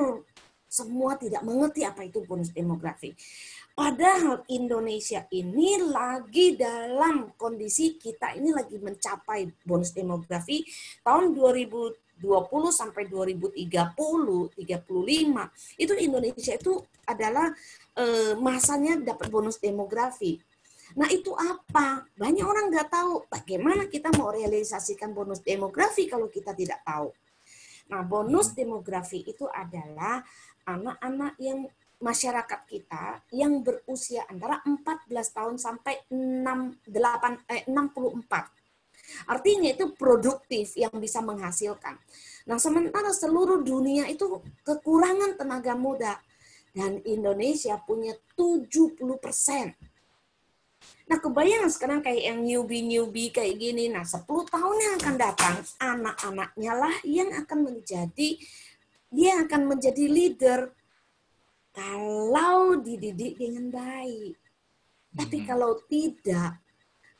semua tidak mengerti apa itu bonus demografi. Padahal Indonesia ini lagi dalam kondisi kita ini lagi mencapai bonus demografi tahun 2020 sampai 2030, 35. Itu Indonesia itu adalah masanya dapat bonus demografi. Nah, itu apa? Banyak orang nggak tahu bagaimana kita mau realisasikan bonus demografi kalau kita tidak tahu. Nah, bonus demografi itu adalah anak-anak yang masyarakat kita yang berusia antara 14 tahun sampai 64. Artinya itu produktif yang bisa menghasilkan. Nah, sementara seluruh dunia itu kekurangan tenaga muda. Dan Indonesia punya 70%. Nah, kebayang sekarang kayak yang newbie kayak gini. Nah, 10 tahun yang akan datang, anak-anaknya lah yang akan menjadi leader kalau dididik dengan baik. Tapi kalau tidak,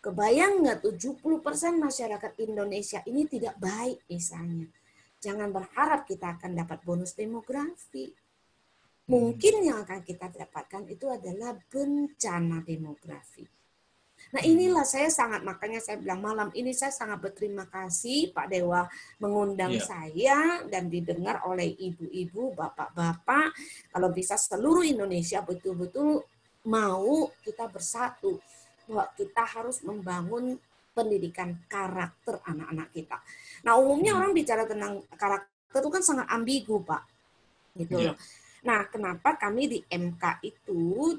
kebayang nggak 70% masyarakat Indonesia ini tidak baik misalnya. Jangan berharap kita akan dapat bonus demografi. Mungkin yang akan kita dapatkan itu adalah bencana demografi. Nah, inilah makanya saya bilang malam ini saya sangat berterima kasih Pak Dewa mengundang saya dan didengar oleh ibu-ibu, bapak-bapak. Kalau bisa seluruh Indonesia betul-betul mau kita bersatu bahwa kita harus membangun pendidikan karakter anak-anak kita. Nah, umumnya orang bicara tentang karakter itu kan sangat ambigu, Pak. Gitu loh. Nah, kenapa kami di MK itu,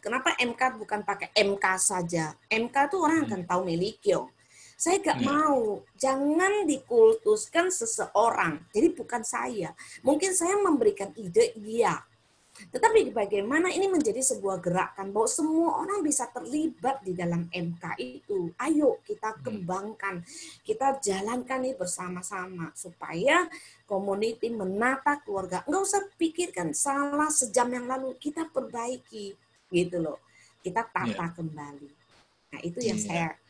kenapa MK bukan pakai MK saja? MK itu orang akan tahu Melikyo. Saya nggak mau, jangan dikultuskan seseorang. Jadi bukan saya. Mungkin saya memberikan ide, iya. Tetapi bagaimana ini menjadi sebuah gerakan bahwa semua orang bisa terlibat di dalam MK itu. Ayo kita kembangkan, kita jalankan ini bersama-sama supaya community menata keluarga. Nggak usah pikirkan salah sejam yang lalu, kita perbaiki gitu loh. Kita tata kembali. Nah, itu yang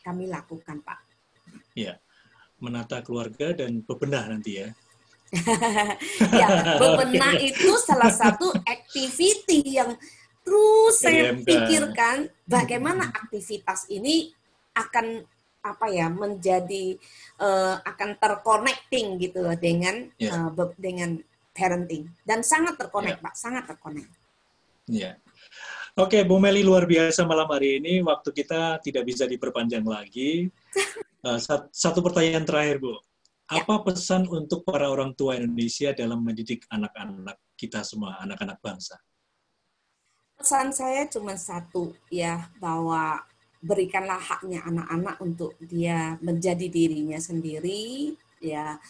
kami lakukan, Pak. Iya. menata keluarga dan bebenah nanti ya. Ya, bebenah itu salah satu activity yang terus saya IMK. pikirkan bagaimana aktivitas ini akan apa ya menjadi akan terconnecting gitu loh dengan dengan parenting dan sangat terkonek Pak, sangat terkonek. Ya. Oke, Bu Meli luar biasa malam hari ini. Waktu kita tidak bisa diperpanjang lagi. Satu pertanyaan terakhir, Bu. Apa pesan untuk para orang tua Indonesia dalam mendidik anak-anak kita semua, anak-anak bangsa? Pesan saya cuma satu ya, bahwa berikanlah haknya anak-anak untuk dia menjadi dirinya sendiri ya.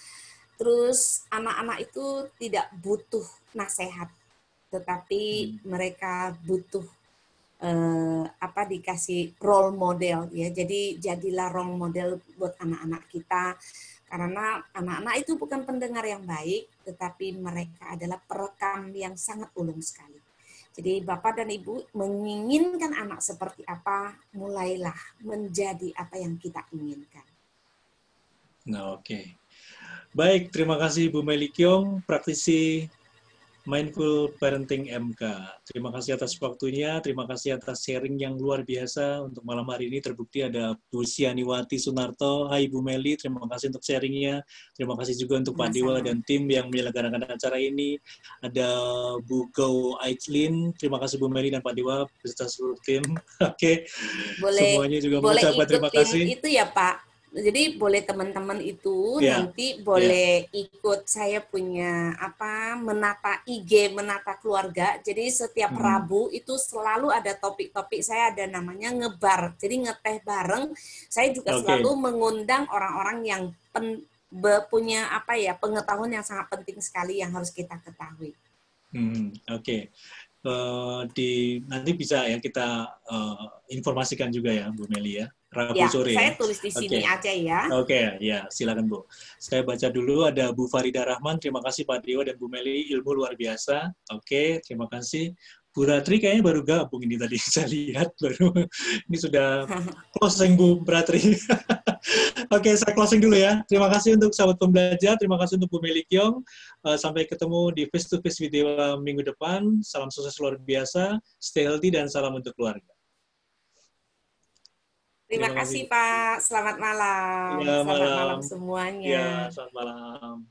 Terus anak-anak itu tidak butuh nasihat, tetapi mereka butuh dikasih role model ya. Jadi jadilah role model buat anak-anak kita. Karena anak-anak itu bukan pendengar yang baik, tetapi mereka adalah perekam yang sangat ulung sekali. Jadi Bapak dan Ibu menginginkan anak seperti apa, mulailah menjadi apa yang kita inginkan. Nah, oke. Baik, terima kasih Bu Meli Kyong, praktisi Mindful Parenting MK. Terima kasih atas waktunya, terima kasih atas sharing yang luar biasa. Untuk malam hari ini terbukti ada Bu Sianiwati Sunarto. Hai Bu Meli, terima kasih untuk sharingnya. Terima kasih juga untuk Pak Dewa dan tim yang menyelenggarakan acara ini. Ada Bu Go Aitlin, terima kasih Bu Meli dan Pak Dewa beserta seluruh tim. Oke, semuanya juga mengucapkan terima kasih. Itu ya Pak. Jadi boleh teman-teman itu nanti boleh ikut saya punya menata IG, menata keluarga. Jadi setiap Rabu itu selalu ada topik-topik, saya ada namanya ngebar. Jadi ngeteh bareng. Saya juga selalu mengundang orang-orang yang punya pengetahuan yang sangat penting sekali yang harus kita ketahui. Oke. Nanti bisa ya kita informasikan juga ya Bu Meli ya. Rabu sore saya tulis di sini aja ya. Oke, ya silakan Bu. Saya baca dulu, ada Bu Farida Rahman, terima kasih Pak Dewa dan Bu Meli, ilmu luar biasa. Oke, terima kasih. Bu Ratri kayaknya baru gabung ini tadi, saya lihat baru. Ini sudah closing Bu Ratri. Oke, saya closing dulu ya. Terima kasih untuk sahabat pembelajar, terima kasih untuk Bu Meli Kyong. Sampai ketemu di face to face video minggu depan. Salam sukses luar biasa, stay healthy dan salam untuk keluarga. Terima kasih Pak. Selamat malam. Ya, Selamat malam semuanya. Ya, selamat malam.